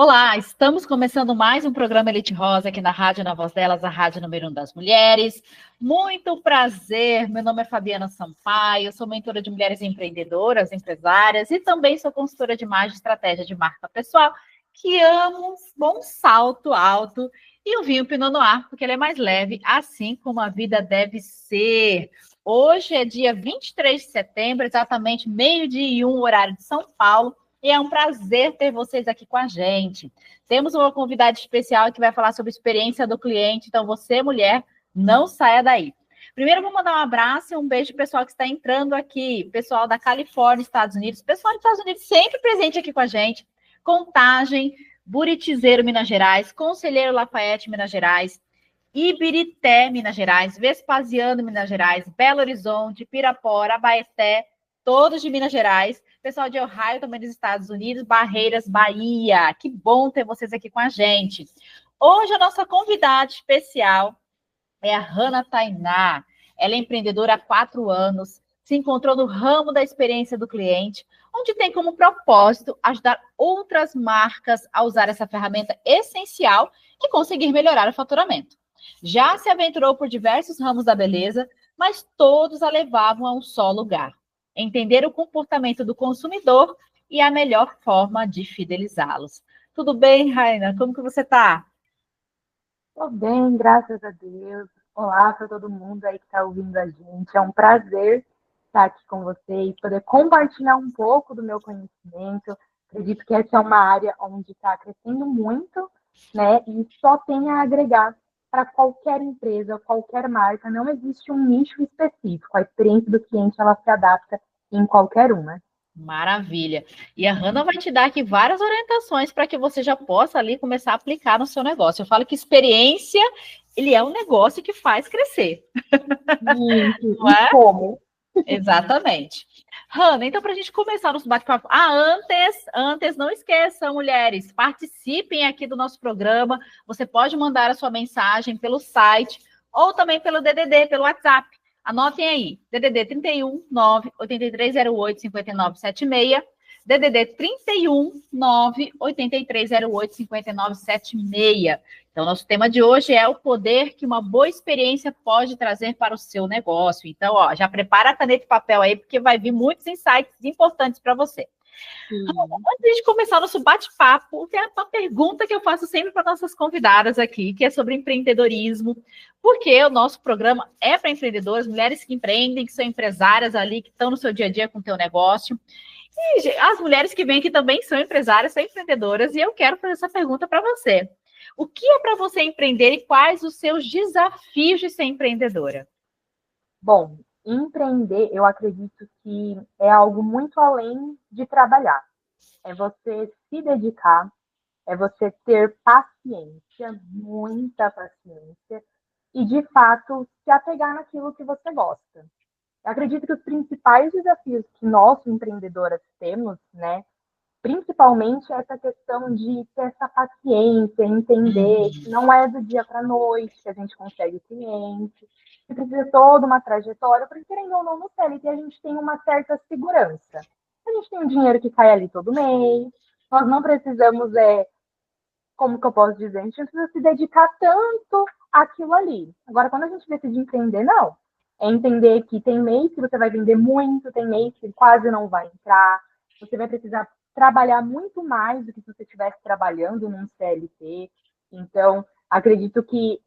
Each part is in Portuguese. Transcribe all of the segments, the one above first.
Olá, estamos começando mais um programa Elite Rosa aqui na Rádio Na Voz Delas, a rádio número 1 das mulheres. Muito prazer, meu nome é Fabiana Sampaio, sou mentora de mulheres empreendedoras, empresárias e também sou consultora de imagem e estratégia de marca pessoal, que amo um bom salto alto e o vinho Pinot Noir, porque ele é mais leve, assim como a vida deve ser. Hoje é dia 23 de setembro, exatamente meio-dia e 1, horário de São Paulo. E é um prazer ter vocês aqui com a gente. Temos uma convidada especial que vai falar sobre a experiência do cliente. Então, você, mulher, não saia daí. Primeiro, vou mandar um abraço e um beijo para o pessoal que está entrando aqui. Pessoal da Califórnia, Estados Unidos. Pessoal dos Estados Unidos sempre presente aqui com a gente. Contagem, Buritizeiro, Minas Gerais. Conselheiro Lafayette, Minas Gerais. Ibirité, Minas Gerais. Vespasiano, Minas Gerais. Belo Horizonte, Pirapora, Abaeté. Todos de Minas Gerais. Pessoal de Ohio, também dos Estados Unidos, Barreiras, Bahia. Que bom ter vocês aqui com a gente. Hoje a nossa convidada especial é a Hannah Tainá. Ela é empreendedora há 4 anos, se encontrou no ramo da experiência do cliente, onde tem como propósito ajudar outras marcas a usar essa ferramenta essencial e conseguir melhorar o faturamento. Já se aventurou por diversos ramos da beleza, mas todos a levavam a um só lugar: entender o comportamento do consumidor e a melhor forma de fidelizá-los. Tudo bem, Raina? Como que você está? Tô bem, graças a Deus. Olá para todo mundo aí que está ouvindo a gente. É um prazer estar aqui com vocês, poder compartilhar um pouco do meu conhecimento. Acredito que essa é uma área onde está crescendo muito, né? E só tem a agregar para qualquer empresa, qualquer marca. Não existe um nicho específico. A experiência do cliente, ela se adapta em qualquer uma. Maravilha. E a Hannah vai te dar aqui várias orientações para que você já possa ali começar a aplicar no seu negócio. Eu falo que experiência, ele é um negócio que faz crescer, não E é? como? Exatamente. Hannah, então, para a gente começar o nosso bate-papo. Antes, não esqueçam, mulheres, participem aqui do nosso programa. Você pode mandar a sua mensagem pelo site ou também pelo DDD, pelo WhatsApp. Anotem aí, DDD 31 98308 5976, DDD 31 98308 5976. Então, nosso tema de hoje é o poder que uma boa experiência pode trazer para o seu negócio. Então, ó, já prepara a caneta e papel aí, porque vai vir muitos insights importantes para você. Sim. Antes de começar o nosso bate-papo, tem uma pergunta que eu faço sempre para nossas convidadas aqui, que é sobre empreendedorismo, porque o nosso programa é para empreendedoras, mulheres que empreendem, que são empresárias ali, que estão no seu dia a dia com o teu negócio. E as mulheres que vêm aqui também são empresárias, são empreendedoras, e eu quero fazer essa pergunta para você. O que é para você empreender e quais os seus desafios de ser empreendedora? Bom, empreender, eu acredito que é algo muito além de trabalhar. É você se dedicar, é você ter paciência, muita paciência, e de fato se apegar naquilo que você gosta. Eu acredito que os principais desafios que nós, empreendedoras, temos, né, principalmente essa questão de ter essa paciência, entender que não é do dia para a noite que a gente consegue o cliente, que precisa toda uma trajetória, porque querendo ou não, no CLT a gente tem uma certa segurança. A gente tem um dinheiro que cai ali todo mês, nós não precisamos, como que eu posso dizer, a gente não precisa se dedicar tanto àquilo ali. Agora, quando a gente decide empreender, não. É entender que tem mês que você vai vender muito, tem mês que quase não vai entrar, você vai precisar trabalhar muito mais do que se você estivesse trabalhando num CLT. Então, acredito que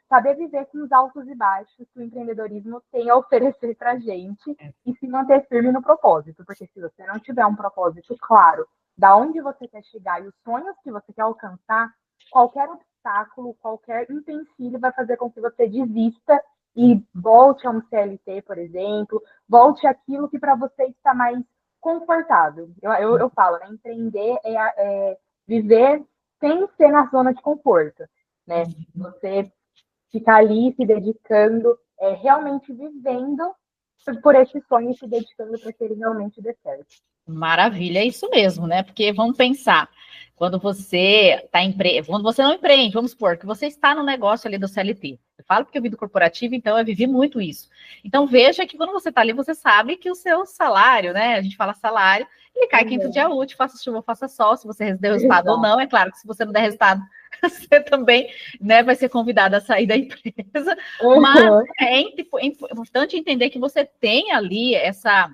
saber viver com os altos e baixos que o empreendedorismo tem a oferecer para a gente e se manter firme no propósito, porque se você não tiver um propósito claro da onde você quer chegar e os sonhos que você quer alcançar, qualquer obstáculo, qualquer empecilho vai fazer com que você desista e volte a um CLT, por exemplo, volte àquilo que para você está mais confortável. Eu falo, né? Empreender é viver sem ser na zona de conforto, né? Você ficar ali se dedicando, realmente vivendo por esse sonho e se dedicando para que ele realmente dê certo. Maravilha, é isso mesmo, né? Porque vamos pensar, quando você está quando você não empreende, vamos supor que você está no negócio ali do CLT. Eu falo porque eu vi do corporativo, então eu vivi muito isso. Então veja que quando você está ali, você sabe que o seu salário, né? A gente fala salário, Ele cai quinto dia útil, faça chuva, faça sol, se você deu resultado ou não. É claro que se você não der resultado, você também, né, vai ser convidado a sair da empresa. Mas é importante entender que você tem ali essa,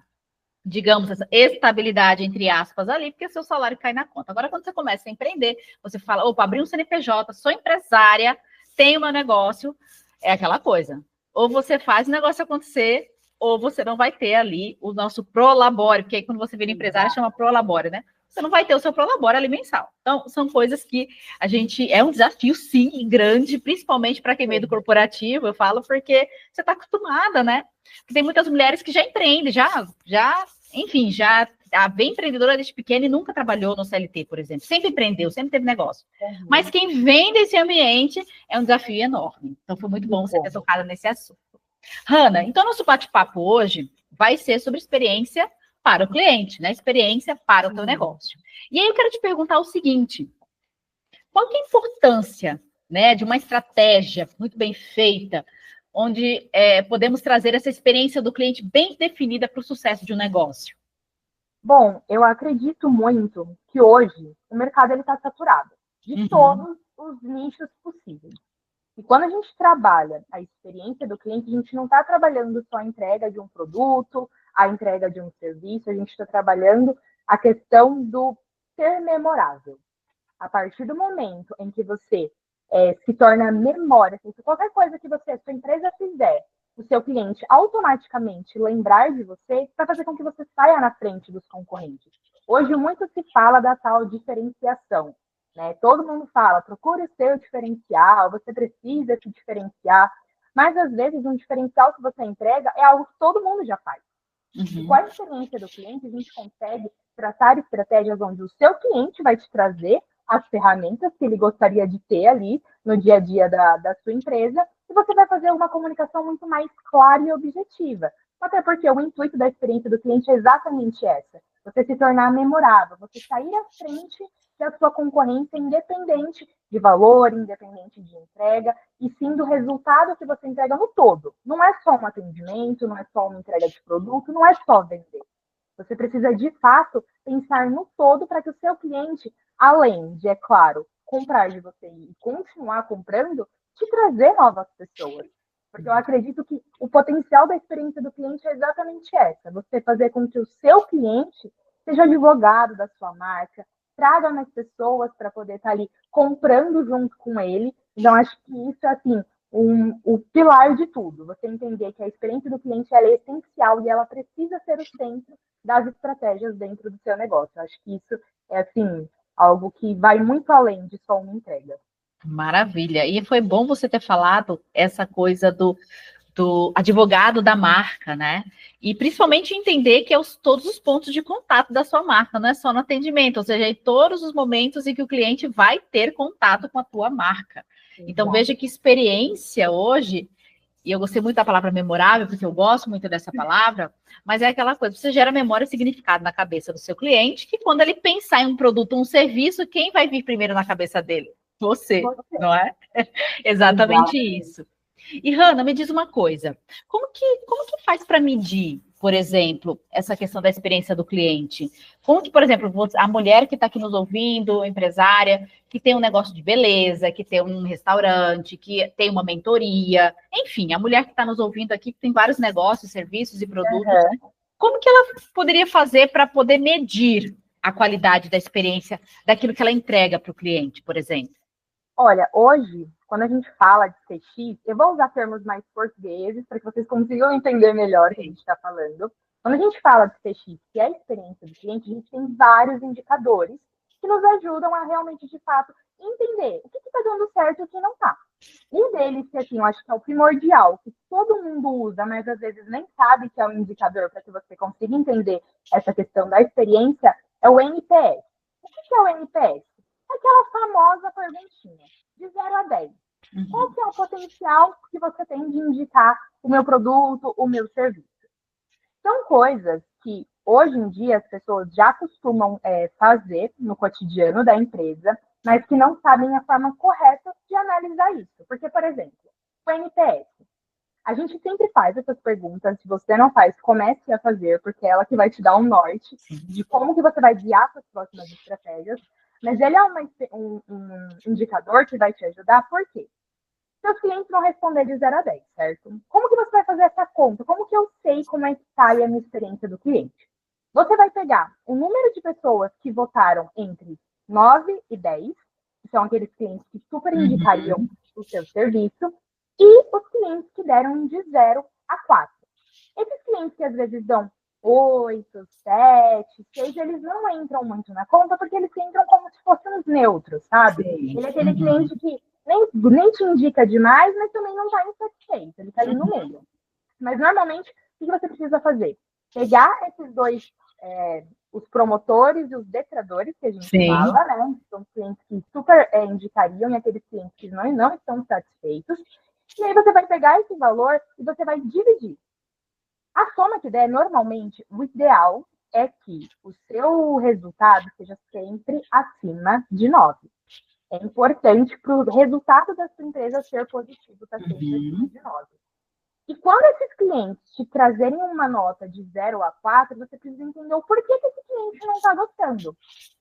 digamos, essa estabilidade, entre aspas, ali, porque seu salário cai na conta. Agora, quando você começa a empreender, você fala, opa, abri um CNPJ, sou empresária, tenho meu negócio, é aquela coisa. Ou você faz o negócio acontecer, ou você não vai ter ali o nosso prolabore, porque aí quando você vira empresária, chama prolabore, né? Você não vai ter o seu prolabore ali mensal. Então, são coisas que a gente... É um desafio, sim, grande, principalmente para quem veio do corporativo, eu falo, porque você está acostumada, né? Porque tem muitas mulheres que já empreendem, enfim, já bem empreendedora desde pequena e nunca trabalhou no CLT, por exemplo. Sempre empreendeu, sempre teve negócio. Mas quem vem desse ambiente é um desafio enorme. Então, foi muito bom você ter tocado nesse assunto. Hanna, então nosso bate-papo hoje vai ser sobre experiência para o cliente, né? Experiência para o teu negócio. E aí eu quero te perguntar o seguinte: qual que é a importância, né, de uma estratégia muito bem feita, onde podemos trazer essa experiência do cliente bem definida para o sucesso de um negócio? Bom, eu acredito muito que hoje o mercado está saturado de todos os nichos possíveis. E quando a gente trabalha a experiência do cliente, a gente não está trabalhando só a entrega de um produto, a entrega de um serviço, a gente está trabalhando a questão do ser memorável. A partir do momento em que você se torna memória, assim, se qualquer coisa que sua empresa fizer, o seu cliente automaticamente lembrar de você, vai fazer com que você saia na frente dos concorrentes. Hoje muito se fala da tal diferenciação. Né? Todo mundo fala, procure o seu diferencial, você precisa se diferenciar, mas às vezes um diferencial que você entrega é algo que todo mundo já faz. E com a experiência do cliente, a gente consegue traçar estratégias onde o seu cliente vai te trazer as ferramentas que ele gostaria de ter ali no dia a dia da sua empresa, e você vai fazer uma comunicação muito mais clara e objetiva. Até porque o intuito da experiência do cliente é exatamente essa: você se tornar memorável, você sair à frente da sua concorrência, independente de valor, independente de entrega, e sim do resultado que você entrega no todo. Não é só um atendimento, não é só uma entrega de produto, não é só vender. Você precisa, de fato, pensar no todo para que o seu cliente, além de, é claro, comprar de você e continuar comprando, te trazer novas pessoas. Porque eu acredito que o potencial da experiência do cliente é exatamente essa: você fazer com que o seu cliente seja advogado da sua marca, traga mais pessoas para poder estar ali comprando junto com ele. Então, acho que isso é, assim, o pilar de tudo. Você entender que a experiência do cliente ela é essencial e ela precisa ser o centro das estratégias dentro do seu negócio. Eu acho que isso é, assim, algo que vai muito além de só uma entrega. Maravilha. E foi bom você ter falado essa coisa do advogado da marca, né? E principalmente entender que é todos os pontos de contato da sua marca, não é só no atendimento, ou seja, em todos os momentos em que o cliente vai ter contato com a tua marca. Então, veja que experiência hoje, e eu gostei muito da palavra memorável, porque eu gosto muito dessa palavra, mas é aquela coisa: você gera memória e significado na cabeça do seu cliente, que quando ele pensar em um produto ou um serviço, quem vai vir primeiro na cabeça dele? Você, não é? Exatamente isso. E, Hanna, me diz uma coisa: como que faz para medir, por exemplo, essa questão da experiência do cliente? Como que, por exemplo, a mulher que está aqui nos ouvindo, empresária, que tem um negócio de beleza, que tem um restaurante, que tem uma mentoria, enfim, a mulher que está nos ouvindo aqui, que tem vários negócios, serviços e produtos, como que ela poderia fazer para poder medir a qualidade da experiência daquilo que ela entrega para o cliente, por exemplo? Olha, hoje, quando a gente fala de CX, eu vou usar termos mais portugueses para que vocês consigam entender melhor o que a gente está falando. Quando a gente fala de CX, que é a experiência do cliente, a gente tem vários indicadores que nos ajudam a realmente, de fato, entender o que está dando certo e o que não está. Um deles, que assim, eu acho que é o primordial, que todo mundo usa, mas às vezes nem sabe que é um indicador para que você consiga entender essa questão da experiência, é o NPS. O que é o NPS? É aquela famosa perguntinha, de 0 a 10. Qual que é o potencial que você tem de indicar o meu produto, o meu serviço? São coisas que, hoje em dia, as pessoas já costumam fazer no cotidiano da empresa, mas que não sabem a forma correta de analisar isso. Porque, por exemplo, o NPS. A gente sempre faz essas perguntas. Se você não faz, comece a fazer, porque é ela que vai te dar um norte de como que você vai guiar suas próximas estratégias. Mas ele é um indicador que vai te ajudar, por quê? Seus clientes vão responder de 0 a 10, certo? Como que você vai fazer essa conta? Como que eu sei como é que está a minha experiência do cliente? Você vai pegar o número de pessoas que votaram entre 9 e 10, que são aqueles clientes que super indicariam o seu serviço, e os clientes que deram de 0 a 4. Esses clientes que às vezes dão 8, 7, 6, eles não entram muito na conta porque eles entram como se fossem os neutros, sabe? Sim. Ele é aquele cliente que nem te indica demais, mas também não está insatisfeito, ele está ali no meio. Mas normalmente, o que você precisa fazer? Pegar esses dois, os promotores e os detratores, que a gente fala, né? São clientes que super indicariam e aqueles clientes que não estão satisfeitos. E aí você vai pegar esse valor e você vai dividir. A soma que der, normalmente, o ideal é que o seu resultado seja sempre acima de 9. É importante para o resultado da sua empresa ser positivo, estar sempre acima de 9. E quando esses clientes te trazerem uma nota de 0 a 4, você precisa entender o porquê que esse cliente não está gostando.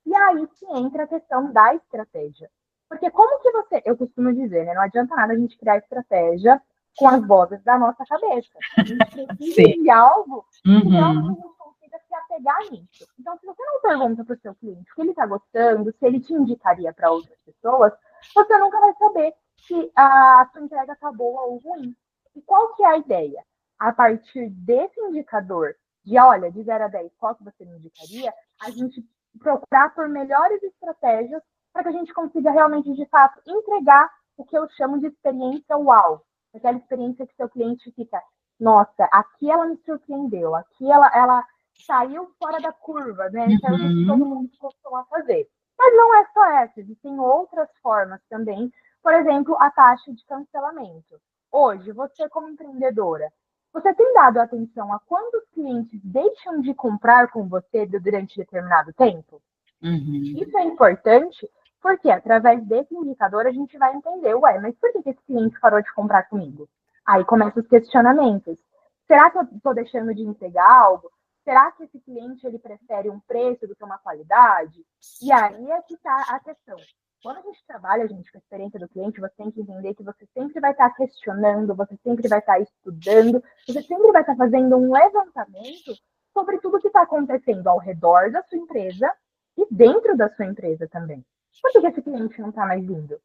E aí que entra a questão da estratégia. Porque como que você... Eu costumo dizer, né? Não adianta nada a gente criar estratégia com as vozes da nossa cabeça. A gente precisa de algo que realmente a gente consiga se apegar nisso. Então, se você não pergunta para o seu cliente o que ele está gostando, se ele te indicaria para outras pessoas, você nunca vai saber se a sua entrega está boa ou ruim. E qual que é a ideia? A partir desse indicador de, olha, de 0 a 10, qual que você me indicaria, a gente procurar por melhores estratégias para que a gente consiga realmente, de fato, entregar o que eu chamo de experiência uau. Aquela experiência que seu cliente fica, nossa, aqui ela me surpreendeu, aqui ela saiu fora da curva, né? Então, é o que todo mundo costuma fazer. Mas não é só essa, existem outras formas também. Por exemplo, a taxa de cancelamento. Hoje, você como empreendedora, você tem dado atenção a quantos clientes deixam de comprar com você durante determinado tempo? Isso é importante porque, através desse indicador, a gente vai entender, mas por que esse cliente parou de comprar comigo? Aí começam os questionamentos. Será que eu estou deixando de entregar algo? Será que esse cliente ele prefere um preço do que uma qualidade? E aí é que está a questão. Quando a gente trabalha, gente, com a experiência do cliente, você tem que entender que você sempre vai estar questionando, você sempre vai estar estudando, você sempre vai estar fazendo um levantamento sobre tudo que está acontecendo ao redor da sua empresa e dentro da sua empresa também. Por que esse cliente não está mais vindo?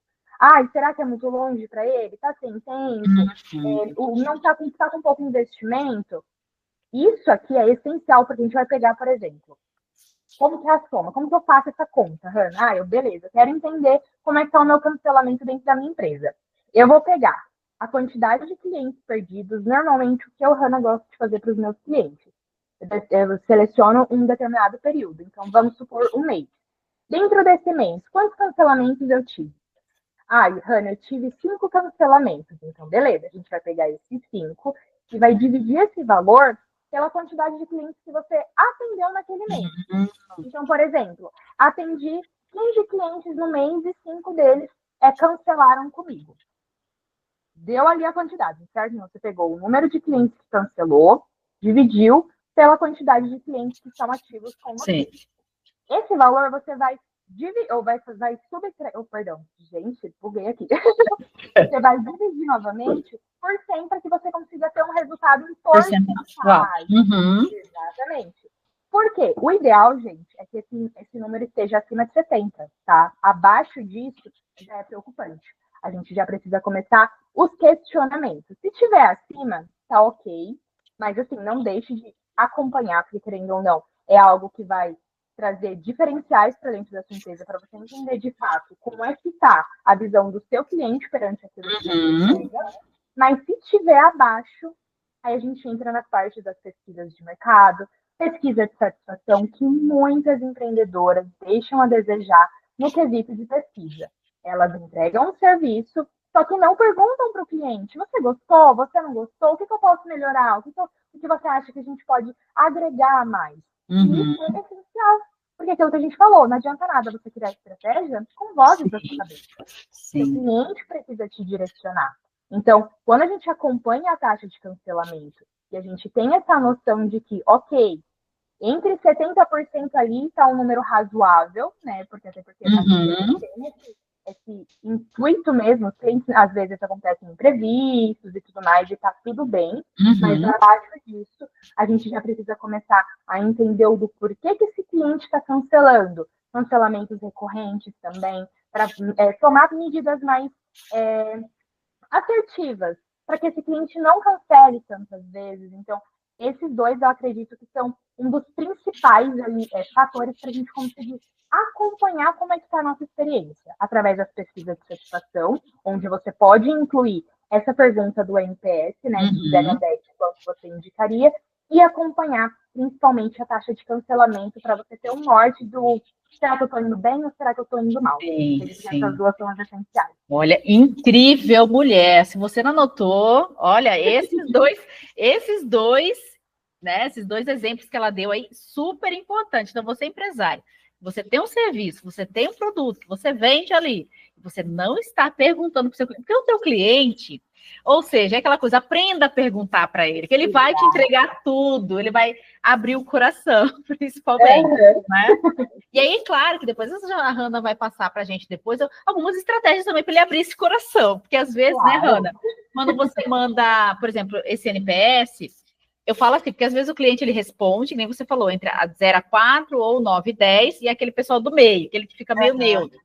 Será que é muito longe para ele? Está sem tempo? Não está com pouco investimento? Isso aqui é essencial, porque a gente vai pegar, por exemplo, como que é a soma? Como que eu faço essa conta, Hannah? Beleza, eu quero entender como é que está o meu cancelamento dentro da minha empresa. Eu vou pegar a quantidade de clientes perdidos, normalmente o que eu, Hannah, gosto de fazer para os meus clientes. Eu seleciono um determinado período, então vamos supor um mês. Dentro desse mês, quantos cancelamentos eu tive? Hannah, eu tive 5 cancelamentos. Então, beleza, a gente vai pegar esses 5 e vai dividir esse valor pela quantidade de clientes que você atendeu naquele mês. Então, por exemplo, atendi 15 clientes no mês e 5 deles cancelaram comigo. Deu ali a quantidade, certo? Você pegou o número de clientes que cancelou, dividiu pela quantidade de clientes que estão ativos com você. Sim. Esse valor você vai dividir, ou vai subtrair, perdão, gente, buguei aqui. Você vai dividir novamente por 100 para que você consiga ter um resultado em porcentagem. Exatamente. Por quê? O ideal, gente, é que esse número esteja acima de 70, tá? Abaixo disso já é preocupante. A gente já precisa começar os questionamentos. Se tiver acima, tá ok, mas assim, não deixe de acompanhar, porque querendo ou não, é algo que vai trazer diferenciais para dentro da sua empresa, para você entender de fato como é que está a visão do seu cliente perante aquilo que você entrega. Mas se estiver abaixo, aí a gente entra na parte das pesquisas de mercado, pesquisa de satisfação, que muitas empreendedoras deixam a desejar no quesito de pesquisa. Elas entregam um serviço, só que não perguntam para o cliente, você gostou, você não gostou, o que eu posso melhorar, o que você acha que a gente pode agregar mais? Isso é essencial, porque aquilo que a gente falou, não adianta nada você criar estratégia com vozes da sua cabeça. O cliente precisa te direcionar. Então, quando a gente acompanha a taxa de cancelamento e a gente tem essa noção de que, ok, entre 70% ali está um número razoável, né? Porque até porque a gente tem esse intuito mesmo, às vezes acontecem imprevistos e tudo mais, e tá tudo bem, mas abaixo disso, a gente já precisa começar a entender do porquê que esse cliente está cancelando. Cancelamentos recorrentes também, para tomar medidas mais assertivas, para que esse cliente não cancele tantas vezes. Então, esses dois eu acredito que são um dos principais fatores para a gente conseguir acompanhar como é que está a nossa experiência, através das pesquisas de satisfação, onde você pode incluir essa pergunta do NPS, né, de 0 a 10, quanto você indicaria, e acompanhar principalmente a taxa de cancelamento para você ter um norte do será que eu estou indo bem ou será que eu estou indo mal? Essas duas são as essenciais. Olha, incrível, mulher. Se você não anotou, olha, esses dois, né? Esses dois exemplos que ela deu aí, super importante. Então, você é empresário, você tem um serviço, você tem um produto que você vende ali, você não está perguntando para o seu cliente, porque o seu cliente, ou seja, é aquela coisa, aprenda a perguntar para ele, que ele vai te entregar tudo, ele vai abrir o coração, principalmente, né? E aí, claro, que depois a Hanna vai passar para a gente depois algumas estratégias também para ele abrir esse coração, porque às vezes, né, Hanna, quando você manda, por exemplo, esse NPS, eu falo assim, porque às vezes o cliente ele responde, nem você falou, entre a 0 a 4 ou 9 e 10, e aquele pessoal do meio, que ele fica meio neutro.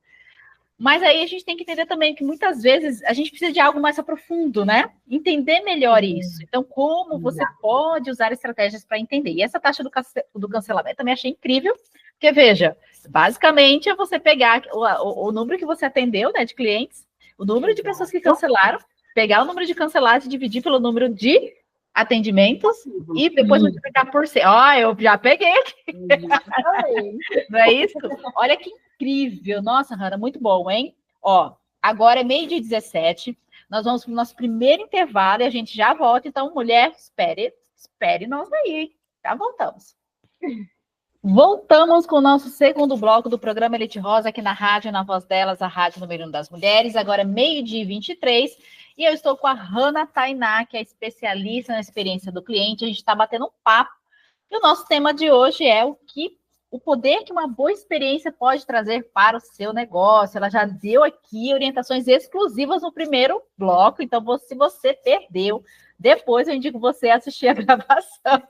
Mas aí a gente tem que entender também que muitas vezes a gente precisa de algo mais profundo, né? Entender melhor isso. Então, como você pode usar estratégias para entender. E essa taxa do cancelamento também achei incrível, porque, veja, basicamente é você pegar o número que você atendeu, né, de clientes, o número de pessoas que cancelaram, pegar o número de cancelados e dividir pelo número de atendimentos e depois multiplicar por 100. Ó, eu já peguei aqui. Não é isso? Olha que incrível. Nossa, Hanna, muito bom, hein? Ó, agora é 12h17. Nós vamos para o nosso primeiro intervalo e a gente já volta. Então, mulher, espere nós aí. Já voltamos. Voltamos com o nosso segundo bloco do programa Elite Rosa, aqui na rádio, na voz delas, a rádio número 1 das mulheres. Agora é 12h23. E eu estou com a Hanna Tainá, que é especialista na experiência do cliente. A gente está batendo um papo. E o nosso tema de hoje é o poder que uma boa experiência pode trazer para o seu negócio. Ela já deu aqui orientações exclusivas no primeiro bloco. Então, se você perdeu, depois eu indico você assistir a gravação,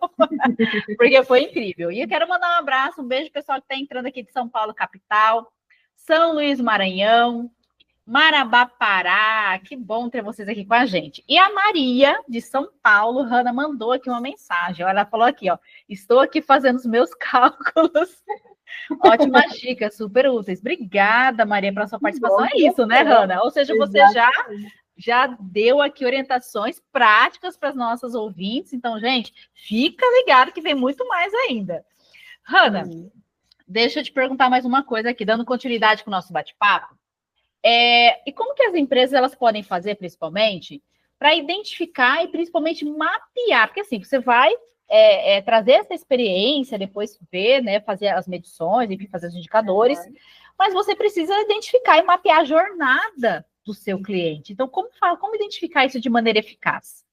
porque foi incrível. E eu quero mandar um abraço, um beijo pessoal que está entrando aqui de São Paulo, capital, São Luís, Maranhão, Marabá, Pará, que bom ter vocês aqui com a gente. E a Maria, de São Paulo, Hanna, mandou aqui uma mensagem. Ela falou aqui, ó, estou aqui fazendo os meus cálculos. Ótimas dicas, super úteis. Obrigada, Maria, pela sua participação. É isso, né, Hanna? Ou seja, você já deu aqui orientações práticas para as nossas ouvintes. Então, gente, fica ligado que vem muito mais ainda. Hanna, deixa eu te perguntar mais uma coisa aqui, dando continuidade com o nosso bate-papo. E como que as empresas elas podem fazer, principalmente, para identificar e principalmente mapear? Porque assim, você vai trazer essa experiência, depois ver, né, fazer as medições, enfim, fazer os indicadores, mas você precisa identificar e mapear a jornada do seu cliente. Então, como identificar isso de maneira eficaz?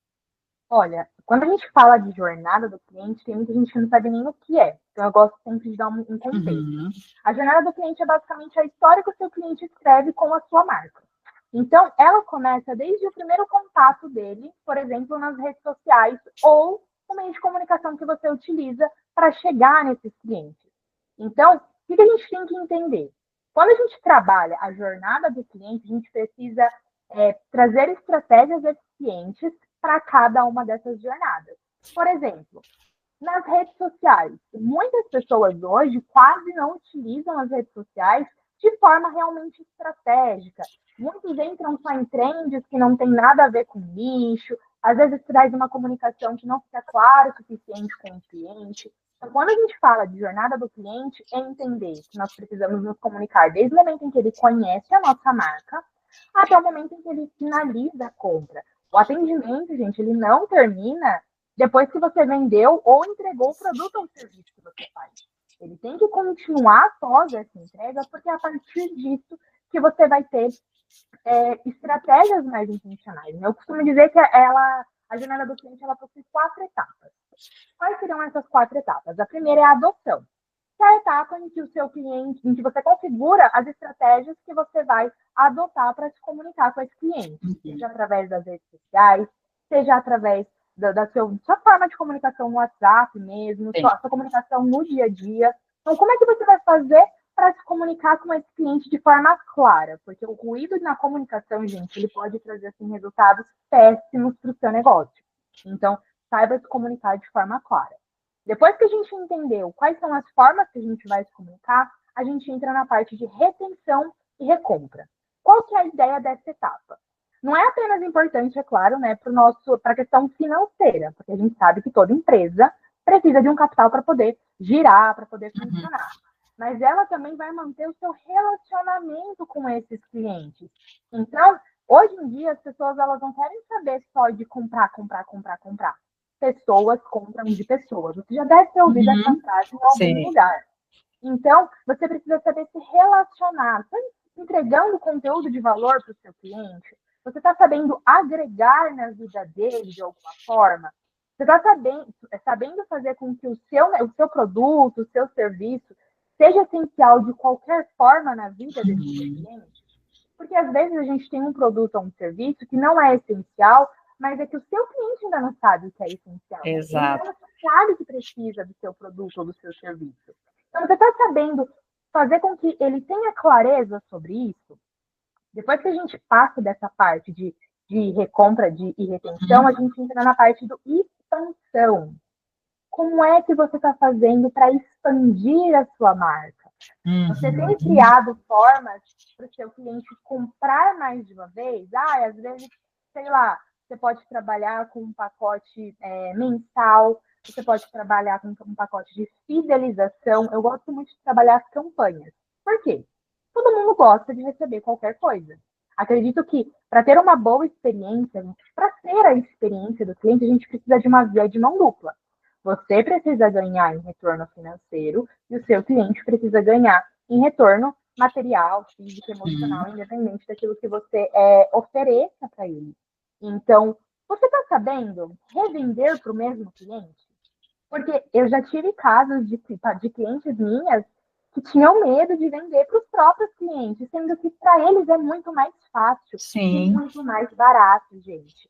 Olha, quando a gente fala de jornada do cliente, tem muita gente que não sabe nem o que é. Então, eu gosto sempre de dar um contexto. A jornada do cliente é basicamente a história que o seu cliente escreve com a sua marca. Então, ela começa desde o primeiro contato dele, por exemplo, nas redes sociais ou no meio de comunicação que você utiliza para chegar nesses clientes. Então, o que a gente tem que entender? Quando a gente trabalha a jornada do cliente, a gente precisa trazer estratégias eficientes para cada uma dessas jornadas. Por exemplo, nas redes sociais, muitas pessoas hoje quase não utilizam as redes sociais de forma realmente estratégica. Muitos entram só em trends que não tem nada a ver com nicho, às vezes traz uma comunicação que não fica clara o suficiente com o cliente. Então, quando a gente fala de jornada do cliente, é entender que nós precisamos nos comunicar desde o momento em que ele conhece a nossa marca até o momento em que ele finaliza a compra. O atendimento, gente, ele não termina depois que você vendeu ou entregou o produto ou serviço que você faz. Ele tem que continuar após essa entrega, porque é a partir disso que você vai ter estratégias mais intencionais, né? Eu costumo dizer que a jornada do cliente ela possui 4 etapas. Quais serão essas 4 etapas? A primeira é a adoção, que é a etapa em que o seu cliente, em que você configura as estratégias que você vai adotar para se comunicar com esse cliente, seja através das redes sociais, seja através da sua forma de comunicação no WhatsApp mesmo, sua comunicação no dia a dia. Então, como é que você vai fazer para se comunicar com esse cliente de forma clara? Porque o ruído na comunicação, gente, ele pode trazer assim, resultados péssimos para o seu negócio. Então, saiba se comunicar de forma clara. Depois que a gente entendeu quais são as formas que a gente vai se comunicar, a gente entra na parte de retenção e recompra. Qual que é a ideia dessa etapa? Não é apenas importante, é claro, né, para a questão financeira, porque a gente sabe que toda empresa precisa de um capital para poder girar, para poder funcionar. Mas ela também vai manter o seu relacionamento com esses clientes. Então, hoje em dia, as pessoas elas não querem saber só de comprar. Pessoas compram de pessoas. Você já deve ter ouvido essa frase em algum lugar. Então, você precisa saber se relacionar. Você está entregando conteúdo de valor para o seu cliente? Você está sabendo agregar na vida dele de alguma forma? Você está sabendo fazer com que o seu produto, o seu serviço, seja essencial de qualquer forma na vida desse cliente? Porque às vezes a gente tem um produto ou um serviço que não é essencial, mas é que o seu cliente ainda não sabe o que é essencial. Exato. Ele não sabe que precisa do seu produto ou do seu serviço. Então, você está sabendo fazer com que ele tenha clareza sobre isso? Depois que a gente passa dessa parte de recompra e retenção, a gente entra na parte do expansão. Como é que você está fazendo para expandir a sua marca? Você tem criado formas para o seu cliente comprar mais de uma vez? Às vezes, sei lá, você pode trabalhar com um pacote mensal, você pode trabalhar com um pacote de fidelização. Eu gosto muito de trabalhar as campanhas. Por quê? Todo mundo gosta de receber qualquer coisa. Acredito que, para ter uma boa experiência, para ter a experiência do cliente, a gente precisa de uma via de mão dupla. Você precisa ganhar em retorno financeiro e o seu cliente precisa ganhar em retorno material, físico, emocional, independente daquilo que você ofereça para ele. Então, você está sabendo revender para o mesmo cliente? Porque eu já tive casos de clientes minhas que tinham medo de vender para os próprios clientes, sendo que para eles é muito mais fácil e muito mais barato, gente.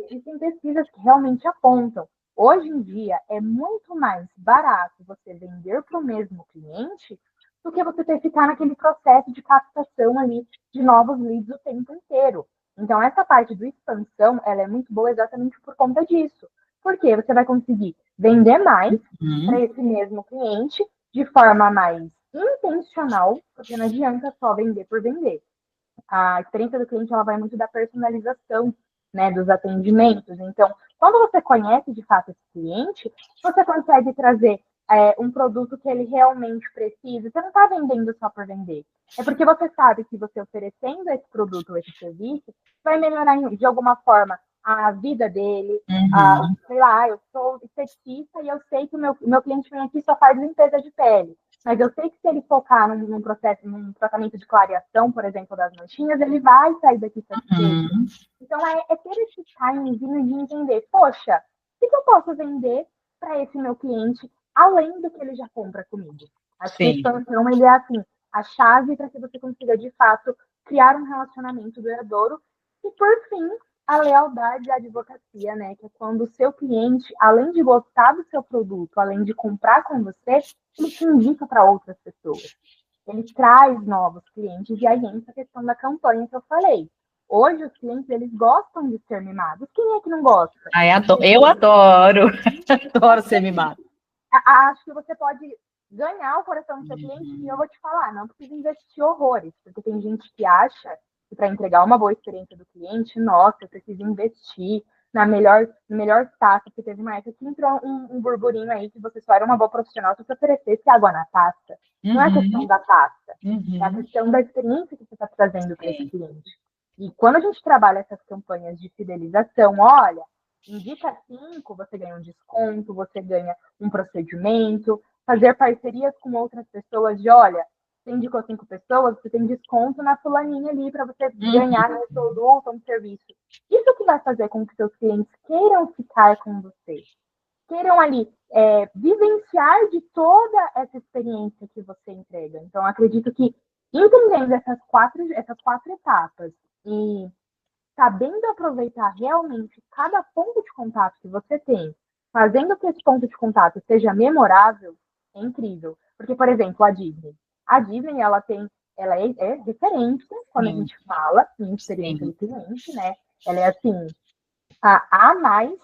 Existem pesquisas que realmente apontam. Hoje em dia, é muito mais barato você vender para o mesmo cliente do que você ter que ficar naquele processo de captação ali de novos leads o tempo inteiro. Então, essa parte do expansão, ela é muito boa exatamente por conta disso. Porque você vai conseguir vender mais para esse mesmo cliente de forma mais intencional, porque não adianta só vender por vender. A experiência do cliente ela vai muito da personalização, né, dos atendimentos. Então, quando você conhece de fato esse cliente, você consegue trazer um produto que ele realmente precisa. Você não está vendendo só por vender. É porque você sabe que você oferecendo esse produto ou esse serviço vai melhorar de alguma forma a vida dele. Sei lá, eu sou esteticista e eu sei que o meu cliente vem aqui e só faz limpeza de pele. Mas eu sei que se ele focar num tratamento de clareação, por exemplo, das manchinhas, ele vai sair daqui satisfeito. Então, é ter esse timingzinho de entender, poxa, o que eu posso vender para esse meu cliente, além do que ele já compra comigo? Acho que a expansão, ele é assim, a chave para que você consiga, de fato, criar um relacionamento duradouro. E, por fim, a lealdade e a advocacia, né? Que é quando o seu cliente, além de gostar do seu produto, além de comprar com você, ele te indica para outras pessoas. Ele traz novos clientes e aí entra a questão da campanha que eu falei. Hoje, os clientes, eles gostam de ser mimados. Quem é que não gosta? Eu adoro. Adoro ser mimado. Acho que você pode ganhar o coração do seu cliente e eu vou te falar, não precisa investir horrores, porque tem gente que acha que para entregar uma boa experiência do cliente, nossa, eu preciso investir no melhor taça, porque teve uma época que entrou um burburinho aí que você só era uma boa profissional se você oferecesse água na taça. Não é a questão da taça, é a questão da experiência que você está trazendo para esse cliente. E quando a gente trabalha essas campanhas de fidelização, olha, indica 5, você ganha um desconto, você ganha um procedimento, fazer parcerias com outras pessoas de, olha, Você indicou 5 pessoas, você tem desconto na fulaninha ali para você ganhar no produto ou no serviço. Isso que vai fazer com que seus clientes queiram ficar com você, queiram ali vivenciar de toda essa experiência que você entrega. Então, acredito que entendendo essas quatro etapas e sabendo aproveitar realmente cada ponto de contato que você tem, fazendo que esse ponto de contato seja memorável, é incrível. Porque, por exemplo, a Disney ela é referência quando a Sim, gente fala em experiência sim. do cliente, né? Ela é assim, a mais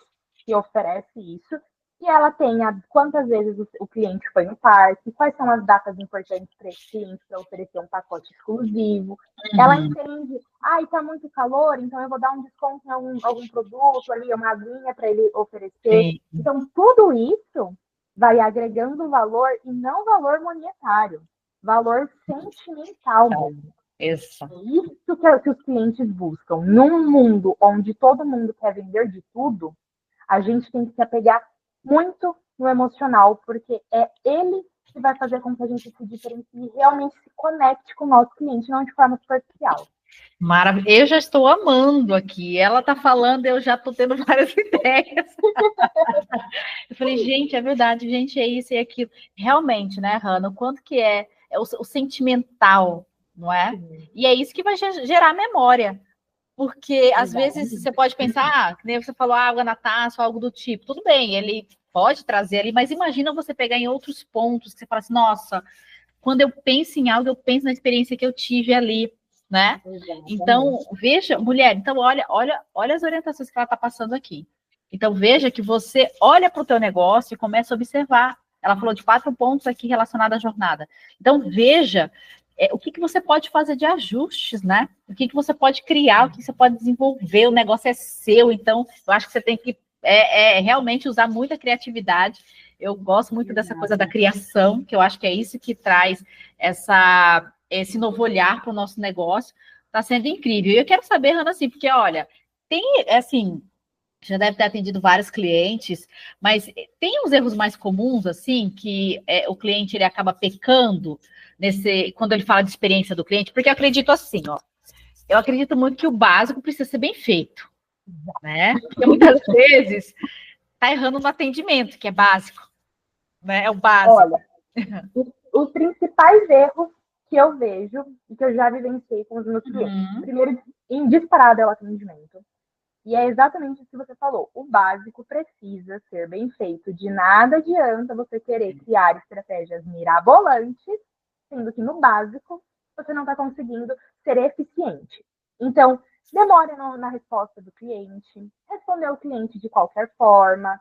que oferece isso, e ela tem quantas vezes o cliente foi no parque, quais são as datas importantes para esse cliente para oferecer um pacote exclusivo. Ela Uhum, entende, está muito calor, então eu vou dar um desconto em algum produto ali, uma linha para ele oferecer. sim. Então, tudo isso vai agregando valor e não valor monetário, valor sentimental mesmo. Exato. É isso que os clientes buscam. Num mundo onde todo mundo quer vender de tudo, a gente tem que se apegar muito no emocional, porque é ele que vai fazer com que a gente se diferencie e realmente se conecte com o nosso cliente, não de forma superficial. Maravilha. Eu já estou amando aqui. Ela está falando, eu já estou tendo várias ideias. Eu falei, gente, é verdade, gente, é isso e aquilo. Realmente, né, Hanna, o quanto que é o sentimental, não é? Sim, E é isso que vai gerar memória. Porque às vezes exatamente. você pode pensar, que nem você falou, água na taça ou algo do tipo. Tudo bem, ele pode trazer ali, mas imagina você pegar em outros pontos que você fala assim, nossa, quando eu penso em algo, eu penso na experiência que eu tive ali, né? Então, Exatamente. veja, mulher, então olha as orientações que ela está passando aqui. Então, veja que você olha para o teu negócio e começa a observar. Ela falou de 4 pontos aqui relacionados à jornada. Então, veja o que você pode fazer de ajustes, né? O que você pode criar, o que você pode desenvolver, o negócio é seu, então eu acho que você tem que realmente usar muita criatividade. Eu gosto muito dessa coisa da criação, que eu acho que é isso que traz esse novo olhar para o nosso negócio. Está sendo incrível. E eu quero saber, Ana, assim, porque, olha, tem, assim, já deve ter atendido vários clientes, mas tem uns erros mais comuns, assim, que o cliente ele acaba pecando quando ele fala de experiência do cliente, porque eu acredito assim, ó, eu acredito muito que o básico precisa ser bem feito, né? Porque muitas vezes tá errando no atendimento, que é básico, né? É o básico. Olha, os principais erros que eu vejo e que eu já vivenciei com os meus clientes. Uhum, Primeiro, em disparado é o atendimento. E é exatamente isso que você falou. O básico precisa ser bem feito. De nada adianta você querer criar estratégias mirabolantes, sendo que no básico você não está conseguindo ser eficiente. Então, demore na resposta do cliente, responder o cliente de qualquer forma,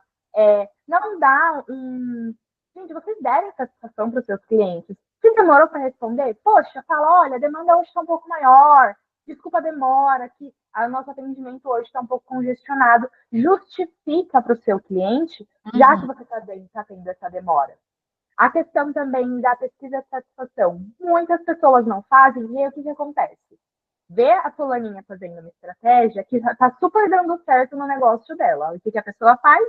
não dá um. Gente, vocês derem satisfação para os seus clientes. Se demorou para responder, poxa, fala, olha, a demanda hoje está um pouco maior, desculpa a demora, que o nosso atendimento hoje está um pouco congestionado. Justifica para o seu cliente, já que uhum, você está tendo essa demora. A questão também da pesquisa de satisfação. Muitas pessoas não fazem, e aí o que acontece? Vê a fulaninha fazendo uma estratégia que está super dando certo no negócio dela. O que a pessoa faz?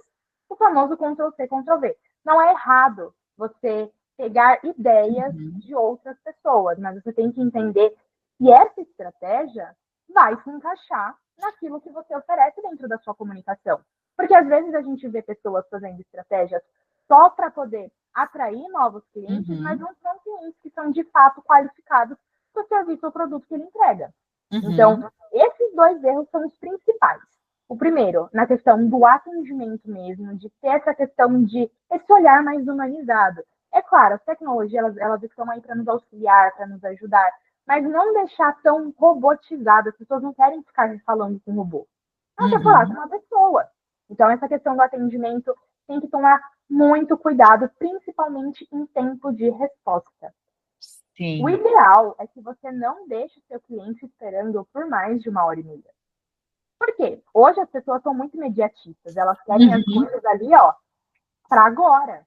O famoso Ctrl-C, Ctrl-V. Não é errado você pegar ideias uhum, de outras pessoas, mas você tem que entender se essa estratégia vai se encaixar naquilo que você oferece dentro da sua comunicação. Porque às vezes a gente vê pessoas fazendo estratégias só para poder atrair novos clientes, mas uhum, não são clientes que são de fato qualificados para o serviço ou produto que ele entrega. Então, uhum, esses dois erros são os principais. O primeiro, na questão do atendimento mesmo, de ter essa questão de esse olhar mais humanizado. É claro, as tecnologias, elas estão aí para nos auxiliar, para nos ajudar, mas não deixar tão robotizado. As pessoas não querem ficar falando com robô. Ela quer falar com uhum. uma pessoa. Então, essa questão do atendimento tem que tomar muito cuidado, principalmente em tempo de resposta. O Sim. ideal é que você não deixe o seu cliente esperando por mais de 1 hora e meia. Por quê? Hoje as pessoas são muito imediatistas, elas querem as Uhum, coisas ali, ó, para agora.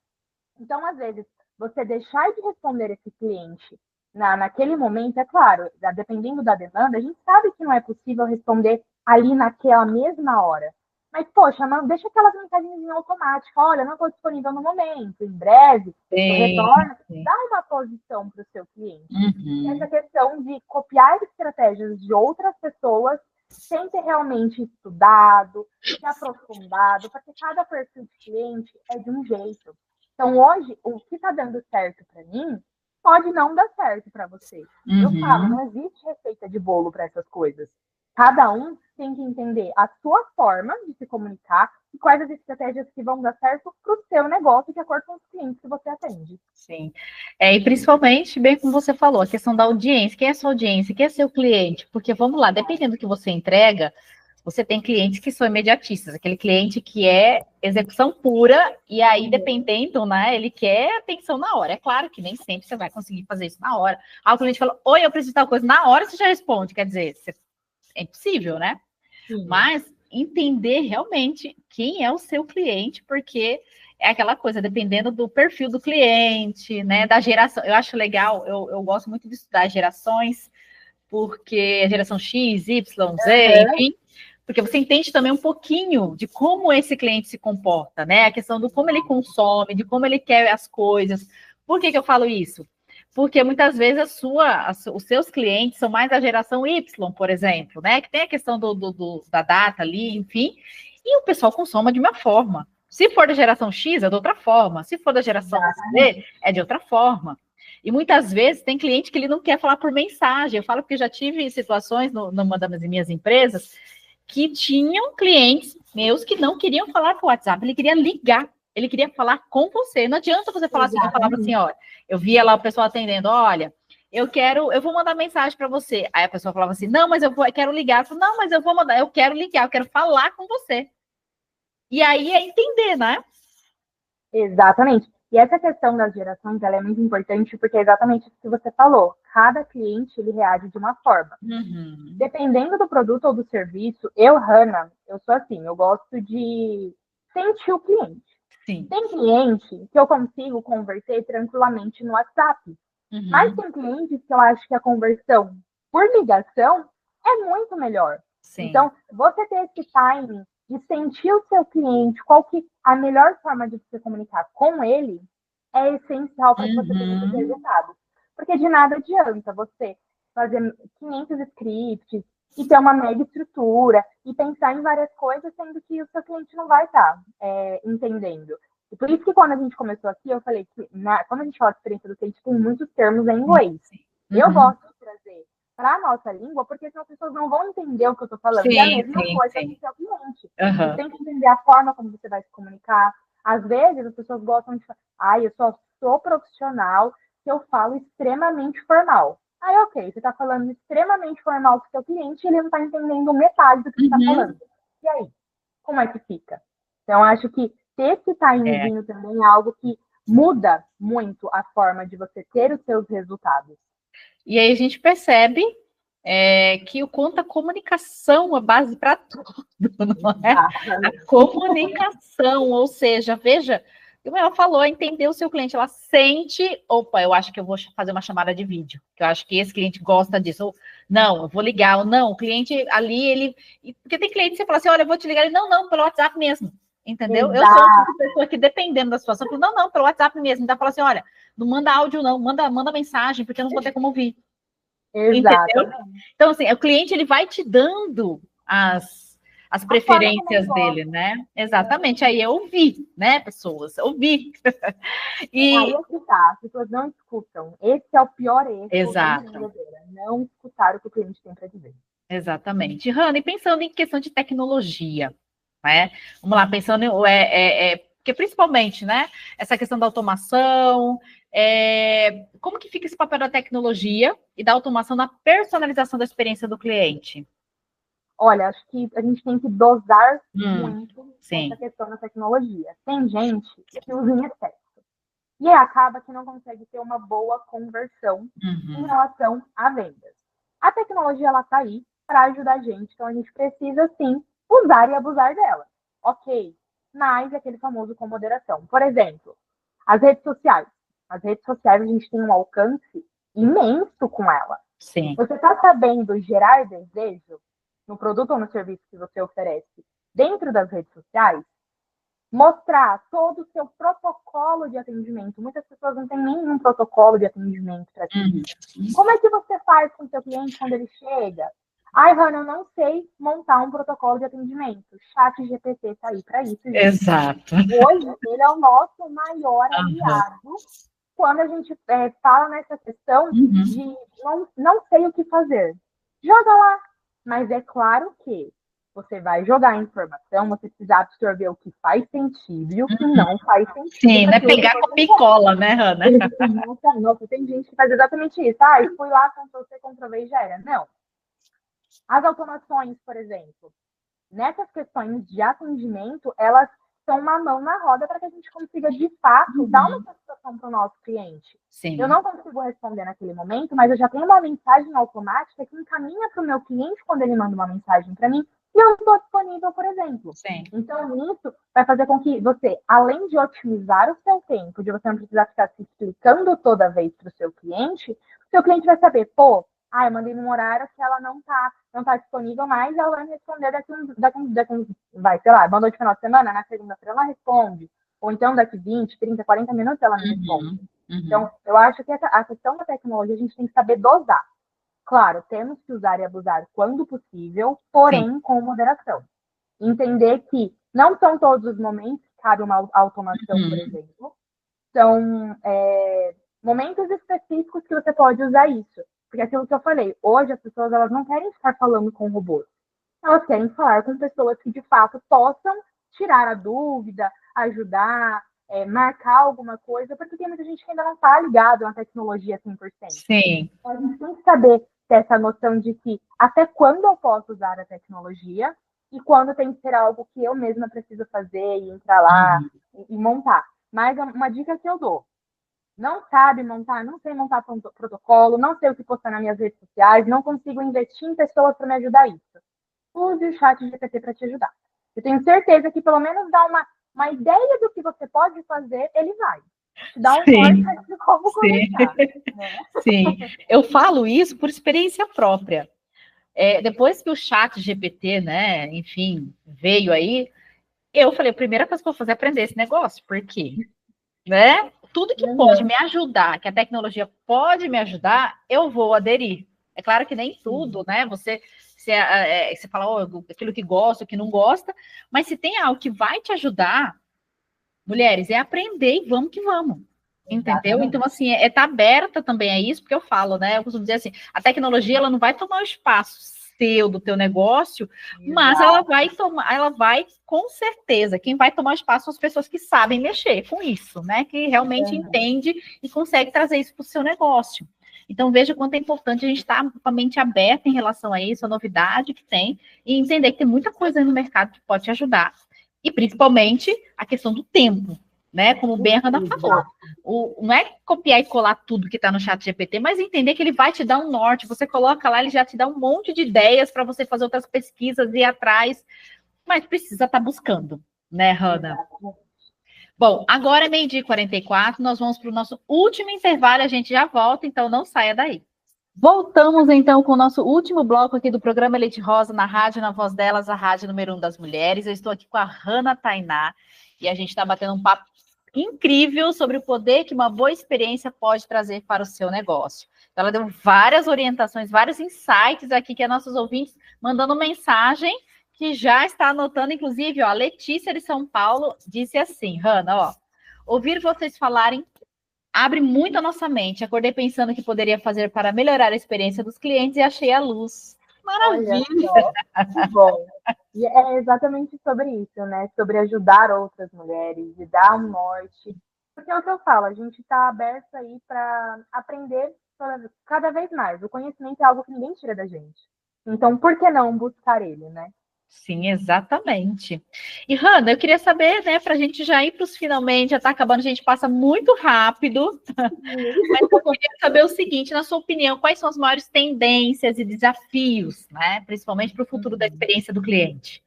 Então, às vezes, você deixar de responder esse cliente naquele momento, é claro, dependendo da demanda, a gente sabe que não é possível responder ali naquela mesma hora. Mas, poxa, não, deixa aquelas mensagens automáticas. Olha, não estou disponível no momento. Em breve, eu Sim, retorno. sim. Dá uma posição para o seu cliente. E essa Uhum. questão de copiar estratégias de outras pessoas sem ter realmente estudado, se aprofundado, porque cada perfil de cliente é de um jeito. Então, hoje, o que está dando certo para mim pode não dar certo para você. Eu falo, Uhum. não existe receita de bolo para essas coisas. Cada um tem que entender a sua forma de se comunicar e quais as estratégias que vão dar certo para o seu negócio, de acordo com os clientes que você atende. Sim. E principalmente, bem como você falou, a questão da audiência. Quem é sua audiência? Quem é seu cliente? Porque, vamos lá, dependendo do que você entrega, você tem clientes que são imediatistas, aquele cliente que é execução pura, e aí, dependendo, né, ele quer atenção na hora. É claro que nem sempre você vai conseguir fazer isso na hora. Aí o cliente fala, oi, eu preciso de tal coisa, na hora você já responde, quer dizer, é impossível, né? Sim. Mas entender realmente quem é o seu cliente, porque é aquela coisa, dependendo do perfil do cliente, né, da geração. Eu acho legal, eu gosto muito de estudar gerações, porque a geração X, Y, Z, Uhum. enfim, porque você entende também um pouquinho de como esse cliente se comporta, né? A questão do como ele consome, de como ele quer as coisas. Por que eu falo isso? Porque muitas vezes os seus clientes são mais da geração Y, por exemplo, né? Que tem a questão da data ali, enfim, e o pessoal consome de uma forma. Se for da geração X, é de outra forma. Se for da geração Z, Exatamente. é de outra forma. E muitas vezes tem cliente que ele não quer falar por mensagem. Eu falo porque já tive situações numa das minhas empresas que tinham clientes meus que não queriam falar por WhatsApp, ele queria ligar, ele queria falar com você. Não adianta você falar assim, eu falava assim, Exatamente. olha, eu via lá o pessoal atendendo, olha, eu vou mandar mensagem para você. Aí a pessoa falava assim, não, mas eu quero ligar. Eu falei, não, mas eu vou mandar, eu quero ligar, eu quero falar com você. E aí é entender, né? Exatamente. E essa questão das gerações, ela é muito importante porque é exatamente isso que você falou. Cada cliente, ele reage de uma forma. Uhum. Dependendo do produto ou do serviço, eu, Hannah, eu sou assim, eu gosto de sentir o cliente. Sim. Tem cliente que eu consigo converter tranquilamente no WhatsApp, mas Uhum. tem clientes que eu acho que a conversão por ligação é muito melhor. Sim. Então, você ter esse timing de sentir o seu cliente, qual que a melhor forma de você comunicar com ele, é essencial para que você tenha esses Uhum. resultados. Porque de nada adianta você fazer 500 scripts e ter uma mega estrutura e pensar em várias coisas, sendo que o seu cliente não vai estar entendendo. E por isso que quando a gente começou aqui, eu falei que quando a gente fala de experiência do cliente, tem muitos termos em inglês. Sim. Eu Uhum. gosto de trazer para a nossa língua, porque senão as pessoas não vão entender o que eu estou falando. E a Sim, mesma sim, coisa sim. com o seu cliente. Você Uhum. tem que entender a forma como você vai se comunicar. Às vezes as pessoas gostam de falar, eu só sou profissional se eu falo extremamente formal. Aí, ok, você está falando extremamente formal para o seu cliente e ele não está entendendo metade do que você está Uhum. falando. E aí, como é que fica? Então, acho que ter esse É. timezinho também é algo que muda muito a forma de você ter os seus resultados. E aí a gente percebe que o quanto a comunicação é base para tudo, não é? A Exatamente. comunicação, ou seja, veja, como ela falou, entender o seu cliente, ela sente, opa, eu acho que eu vou fazer uma chamada de vídeo, que eu acho que esse cliente gosta disso, ou não, eu vou ligar, ou não, o cliente ali, porque tem cliente que você fala assim, olha, eu vou te ligar, ele, não, pelo WhatsApp mesmo, entendeu? Eu sou uma Exato. pessoa que, dependendo da situação, eu falo, não, pelo WhatsApp mesmo, então fala assim, olha, não manda áudio não, manda mensagem, porque eu não vou ter como ouvir. Entendeu? Exatamente. Então, assim, o cliente ele vai te dando as A forma como ele preferências dele, gosta. né? Exatamente. Aí eu ouvi, né, pessoas? Ouvi. Aí E é que tá, as pessoas não escutam. Esse é o pior erro da exato, empreendedora, não escutar o que o cliente tem para dizer. exatamente. Hanna, e pensando em questão de tecnologia, né? Vamos lá, pensando porque principalmente, né? Essa questão da automação, como que fica esse papel da tecnologia e da automação na personalização da experiência do cliente? Olha, acho que a gente tem que dosar Hum, muito essa sim. questão da tecnologia. Tem gente que usa em excesso. E aí acaba que não consegue ter uma boa conversão em Uhum. relação a vendas. A tecnologia ela está aí para ajudar a gente, então a gente precisa sim usar e abusar dela. Ok, mas é aquele famoso com moderação. Por exemplo, as redes sociais. As redes sociais a gente tem um alcance imenso com ela. Sim. Você está sabendo gerar desejo no produto ou no serviço que você oferece dentro das redes sociais, mostrar todo o seu protocolo de atendimento. Muitas pessoas não têm nenhum protocolo de atendimento para ti. Como é que você faz com o seu cliente quando ele chega? Ai, Hannah, eu não sei montar um protocolo de atendimento. ChatGPT está aí para isso, gente. Exato. Hoje, ele é o nosso maior aliado quando a gente fala nessa questão de não sei o que fazer. Joga lá. Mas é claro que você vai jogar a informação, você precisa absorver o que faz sentido e o que não faz sentido. Sim, não é pegar copia e cola, né, Hannah? Nossa, tem gente que faz exatamente isso. Ah, eu fui lá, Ctrl-C, Ctrl-V e já era. Não. As automações, por exemplo, nessas questões de atendimento, elas são uma mão na roda para que a gente consiga, de fato, dar uma satisfação para o nosso cliente. Sim. Eu não consigo responder naquele momento, mas eu já tenho uma mensagem automática que encaminha para o meu cliente quando ele manda uma mensagem para mim e eu estou disponível, por exemplo. Sim. Então, isso vai fazer com que você, além de otimizar o seu tempo, de você não precisar ficar se explicando toda vez para o seu cliente vai saber, pô, eu mandei num horário que ela não tá disponível mais, ela vai me responder mandou de final de semana, na segunda-feira ela responde. Ou então daqui 20, 30, 40 minutos ela me responde. Então, eu acho que a questão da tecnologia a gente tem que saber dosar. Claro, temos que usar e abusar quando possível, porém com moderação. Entender que não são todos os momentos que cabe uma automação, por exemplo. São momentos específicos que você pode usar isso. Porque aquilo que eu falei, hoje as pessoas elas não querem ficar falando com robôs. Elas querem falar com pessoas que, de fato, possam tirar a dúvida, ajudar, marcar alguma coisa, porque tem muita gente que ainda não está ligado na tecnologia 100%. Sim. Então, a gente tem que saber ter essa noção de que até quando eu posso usar a tecnologia e quando tem que ser algo que eu mesma preciso fazer e entrar lá e montar. Mas uma dica que eu dou, não sei montar protocolo, não sei o que postar nas minhas redes sociais, não consigo investir em pessoas para me ajudar a isso. Use o ChatGPT para te ajudar. Eu tenho certeza que pelo menos dá uma ideia do que você pode fazer, ele vai. Te dá um norte de como começar. Né? Sim, eu falo isso por experiência própria. Depois que o ChatGPT, né, enfim, veio aí, eu falei, a primeira coisa que eu vou fazer é aprender esse negócio. Por quê? Né? Tudo que pode me ajudar, que a tecnologia pode me ajudar, eu vou aderir. É claro que nem tudo, né? Você fala aquilo que gosta, o que não gosta, mas se tem algo que vai te ajudar, mulheres, é aprender e vamos que vamos. Entendeu? Então, assim, tá aberta também a isso, porque eu falo, né? Eu costumo dizer assim, a tecnologia ela não vai tomar o espaço seu, do teu negócio, mas ela vai com certeza, quem vai tomar espaço são as pessoas que sabem mexer com isso, né? Que realmente entende e consegue trazer isso para o seu negócio. Então, veja quanto é importante a gente estar com a mente aberta em relação a isso, a novidade que tem, e entender que tem muita coisa aí no mercado que pode te ajudar. E, principalmente, a questão do tempo, né? Como bem a Hannah falou. Não é copiar e colar tudo que está no ChatGPT, mas entender que ele vai te dar um norte. Você coloca lá, ele já te dá um monte de ideias para você fazer outras pesquisas e ir atrás, mas precisa estar buscando, né, Hannah? Bom, agora é 12h44, nós vamos para o nosso último intervalo, a gente já volta, então não saia daí. Voltamos, então, com o nosso último bloco aqui do programa Leite Rosa, na rádio, na voz delas, a rádio número 1 das mulheres. Eu estou aqui com a Hannah Tainá e a gente está batendo um papo incrível sobre o poder que uma boa experiência pode trazer para o seu negócio. Então, ela deu várias orientações, vários insights aqui que a nossos ouvintes mandando mensagem que já está anotando, inclusive, ó, a Letícia de São Paulo disse assim, Hannah, ó, ouvir vocês falarem abre muito a nossa mente. Acordei pensando que poderia fazer para melhorar a experiência dos clientes e achei a luz. Maravilha! Que bom. E é exatamente sobre isso, né? Sobre ajudar outras mulheres, de dar um norte. Porque é o que eu falo, a gente está aberto aí para aprender cada vez mais. O conhecimento é algo que ninguém tira da gente. Então, por que não buscar ele, né? Sim, exatamente. E, Hannah, eu queria saber, né, para a gente já ir para os finalmente, já está acabando, a gente passa muito rápido, mas eu queria saber o seguinte, na sua opinião, quais são as maiores tendências e desafios, né, principalmente para o futuro da experiência do cliente?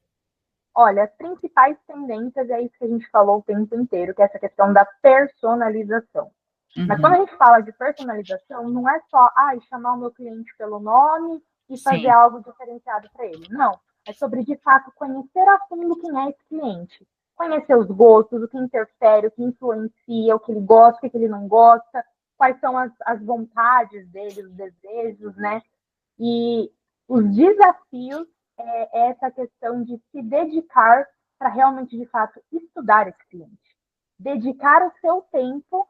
Olha, as principais tendências é isso que a gente falou o tempo inteiro, que é essa questão da personalização. Mas quando a gente fala de personalização, não é só chamar o meu cliente pelo nome e fazer algo diferenciado para ele. Não. É sobre, de fato, conhecer a fundo quem é esse cliente. Conhecer os gostos, o que interfere, o que influencia, o que ele gosta, o que ele não gosta, quais são as vontades dele, os desejos, né? E os desafios é essa questão de se dedicar para realmente, de fato, estudar esse cliente. Dedicar o seu tempo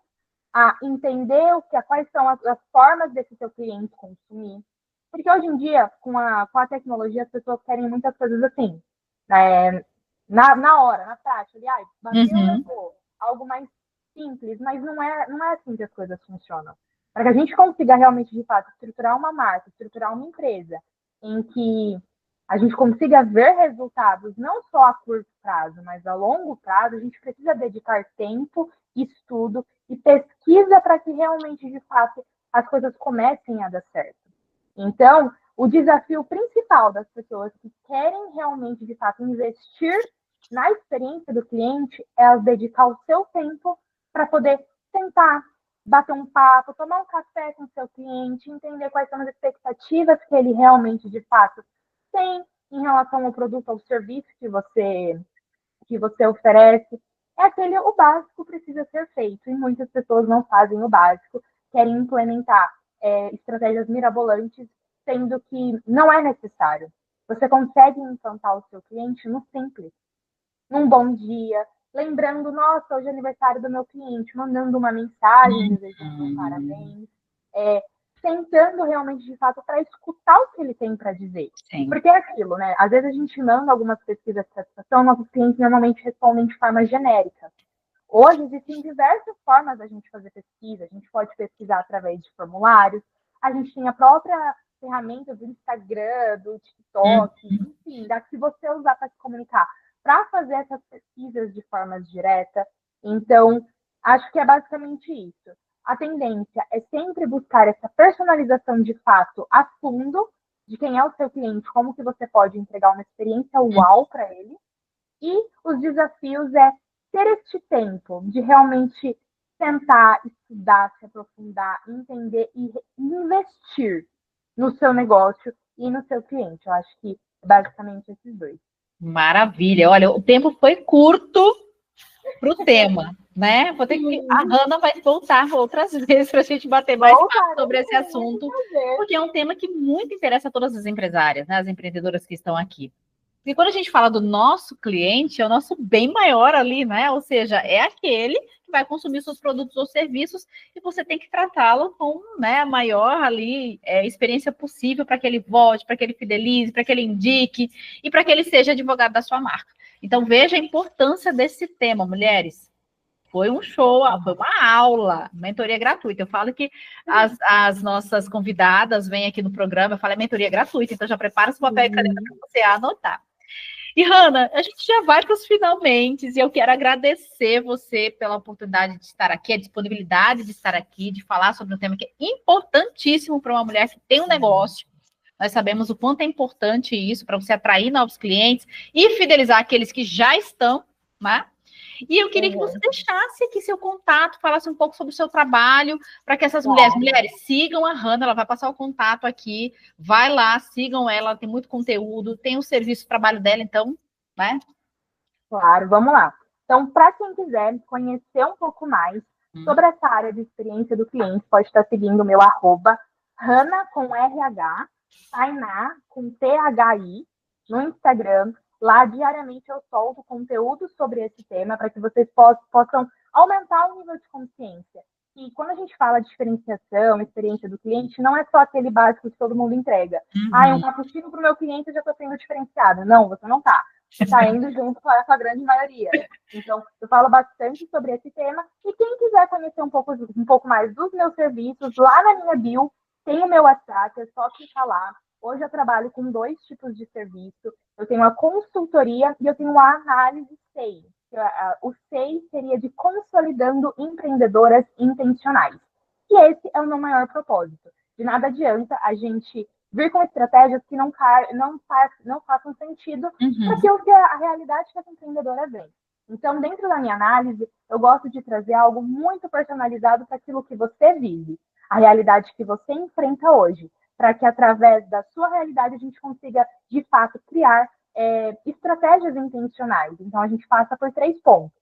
a entender quais são as formas desse seu cliente consumir. Porque hoje em dia, com a tecnologia, as pessoas querem muitas coisas assim, né? Na hora, na prática, ali, bateu, levou. Algo mais simples, mas não é assim que as coisas funcionam. Para que a gente consiga realmente, de fato, estruturar uma marca, estruturar uma empresa em que a gente consiga ver resultados não só a curto prazo, mas a longo prazo, a gente precisa dedicar tempo, estudo e pesquisa para que realmente, de fato, as coisas comecem a dar certo. Então, o desafio principal das pessoas que querem realmente, de fato, investir na experiência do cliente é elas dedicar o seu tempo para poder sentar, bater um papo, tomar um café com o seu cliente, entender quais são as expectativas que ele realmente, de fato, tem em relação ao produto, ao serviço que você oferece. O básico precisa ser feito e muitas pessoas não fazem o básico, querem implementar estratégias mirabolantes, sendo que não é necessário. Você consegue encantar o seu cliente no simples, num bom dia, lembrando, nossa, hoje é aniversário do meu cliente, mandando uma mensagem, desejando um parabéns, sentando realmente, de fato, para escutar o que ele tem para dizer. Sim. Porque é aquilo, né? Às vezes a gente manda algumas pesquisas de satisfação, nossos clientes normalmente respondem de forma genérica. Hoje existem diversas formas da gente fazer pesquisa. A gente pode pesquisar através de formulários, a gente tem a própria ferramenta do Instagram, do TikTok, enfim, da que você usar para se comunicar, para fazer essas pesquisas de forma direta. Então, acho que é basicamente isso. A tendência é sempre buscar essa personalização de fato a fundo de quem é o seu cliente, como que você pode entregar uma experiência uau para ele. E os desafios é ter este tempo de realmente tentar estudar, se aprofundar, entender e investir no seu negócio e no seu cliente. Eu acho que basicamente esses dois. Maravilha. Olha, o tempo foi curto para o tema, né? Vou ter que. A Hanna vai voltar outras vezes para a gente bater mais papo sobre esse assunto, porque é um tema que muito interessa a todas as empresárias, né? As empreendedoras que estão aqui. E quando a gente fala do nosso cliente, é o nosso bem maior ali, né? Ou seja, é aquele que vai consumir seus produtos ou serviços e você tem que tratá-lo com, né, a maior ali experiência possível para que ele volte, para que ele fidelize, para que ele indique e para que ele seja advogado da sua marca. Então, veja a importância desse tema, mulheres. Foi um show, foi uma aula, mentoria gratuita. Eu falo que as nossas convidadas vêm aqui no programa, eu falo, é mentoria gratuita, então já prepara seu papel e caneta para você anotar. E, Hanna, a gente já vai para os finalmente, e eu quero agradecer você pela oportunidade de estar aqui, a disponibilidade de estar aqui, de falar sobre um tema que é importantíssimo para uma mulher que tem um negócio. Nós sabemos o quanto é importante isso para você atrair novos clientes e fidelizar aqueles que já estão, né? E eu queria que você deixasse aqui seu contato, falasse um pouco sobre o seu trabalho, para que essas mulheres sigam a Hanna, ela vai passar o contato aqui, vai lá, sigam ela tem muito conteúdo, tem o serviço, o trabalho dela, então, né? Claro, vamos lá. Então, para quem quiser conhecer um pouco mais sobre essa área de experiência do cliente, pode estar seguindo o meu @Hanna com RH, Tainá com THI, no Instagram. Lá, diariamente, eu solto conteúdo sobre esse tema para que vocês possam aumentar o nível de consciência. E quando a gente fala de diferenciação, experiência do cliente, não é só aquele básico que todo mundo entrega. Um cappuccino para o meu cliente, eu já estou sendo diferenciada. Não, você não está. Você está indo junto com a grande maioria. Então, eu falo bastante sobre esse tema. E quem quiser conhecer um pouco mais dos meus serviços, lá na minha bio, tem o meu WhatsApp, é só clicar lá. Hoje eu trabalho com 2 tipos de serviço. Eu tenho a consultoria e eu tenho a análise SEI. O SEI seria de Consolidando Empreendedoras Intencionais. E esse é o meu maior propósito. De nada adianta a gente vir com estratégias que não façam sentido para que a realidade que essa empreendedora vem. Então, dentro da minha análise, eu gosto de trazer algo muito personalizado para aquilo que você vive, a realidade que você enfrenta hoje, para que através da sua realidade a gente consiga, de fato, criar estratégias intencionais. Então, a gente passa por 3 pontos: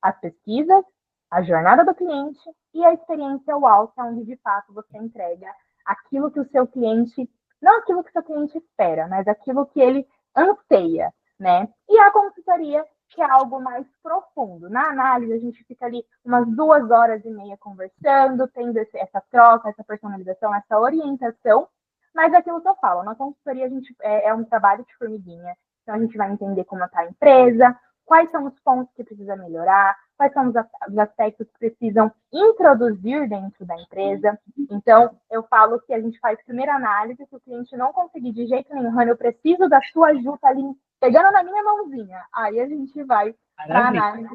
as pesquisas, a jornada do cliente e a experiência UAU, que é onde, de fato, você entrega aquilo que o seu cliente, não aquilo que o seu cliente espera, mas aquilo que ele anseia, né? E a consultoria, que é algo mais profundo. Na análise, a gente fica ali umas 2 horas e meia conversando, tendo essa troca, essa personalização, essa orientação, mas é aquilo que eu falo, na consultoria a gente é um trabalho de formiguinha, então a gente vai entender como está a empresa, quais são os pontos que precisa melhorar, quais são os aspectos que precisam introduzir dentro da empresa. Então, eu falo que a gente faz primeira análise, se o cliente não conseguir de jeito nenhum, Rani, eu preciso da sua ajuda ali, pegando na minha mãozinha. Aí a gente vai para análise,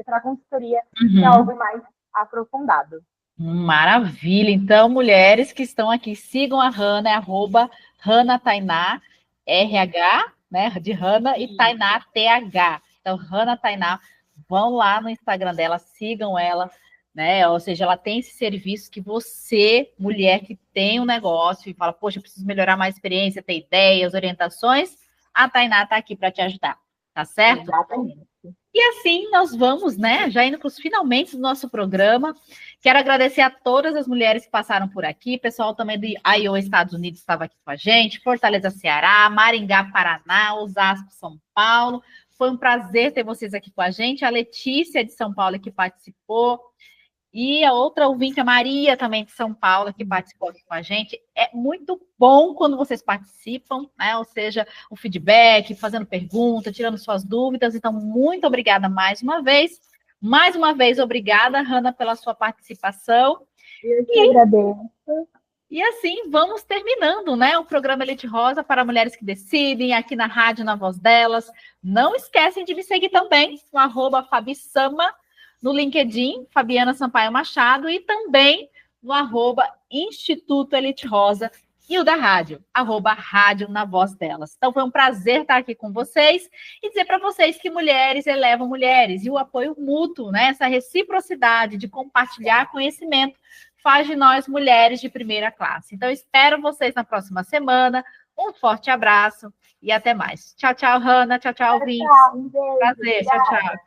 para a consultoria, que é algo mais aprofundado. Maravilha. Então, mulheres que estão aqui, sigam a Hanna, é @HannaTainá, RH, né, de Hanna, e Tainá, TH. Então, Hanna Tainá, vão lá no Instagram dela, sigam ela, né? Ou seja, ela tem esse serviço que você, mulher que tem um negócio e fala, poxa, eu preciso melhorar mais experiência, ter ideias, orientações, a Tainá está aqui para te ajudar, tá certo? Exatamente. E assim nós vamos, né? Já indo para os finalmente do nosso programa. Quero agradecer a todas as mulheres que passaram por aqui. Pessoal também do Iowa, Estados Unidos, estava aqui com a gente. Fortaleza, Ceará, Maringá, Paraná, Osasco, São Paulo. Foi um prazer ter vocês aqui com a gente. A Letícia de São Paulo que participou. E a outra ouvinte, a Maria, também de São Paulo, que participou aqui com a gente. É muito bom quando vocês participam, né? Ou seja, o feedback, fazendo perguntas, tirando suas dúvidas. Então, muito obrigada mais uma vez. Mais uma vez, obrigada, Hanna, pela sua participação. Eu que agradeço. E assim, vamos terminando, né? O programa Elite Rosa para Mulheres que Decidem, aqui na Rádio Na Voz Delas. Não esquecem de me seguir também, no @FabiSama, no LinkedIn, Fabiana Sampaio Machado, e também no @Instituto Elite Rosa, e o da rádio, @Rádio Na Voz Delas. Então, foi um prazer estar aqui com vocês e dizer para vocês que mulheres elevam mulheres, e o apoio mútuo, né? Essa reciprocidade de compartilhar conhecimento faz de nós mulheres de primeira classe. Então, espero vocês na próxima semana. Um forte abraço e até mais. Tchau, tchau, Hanna. Tchau, tchau, ouvintes. Um beijo. Prazer. Tchau, tchau.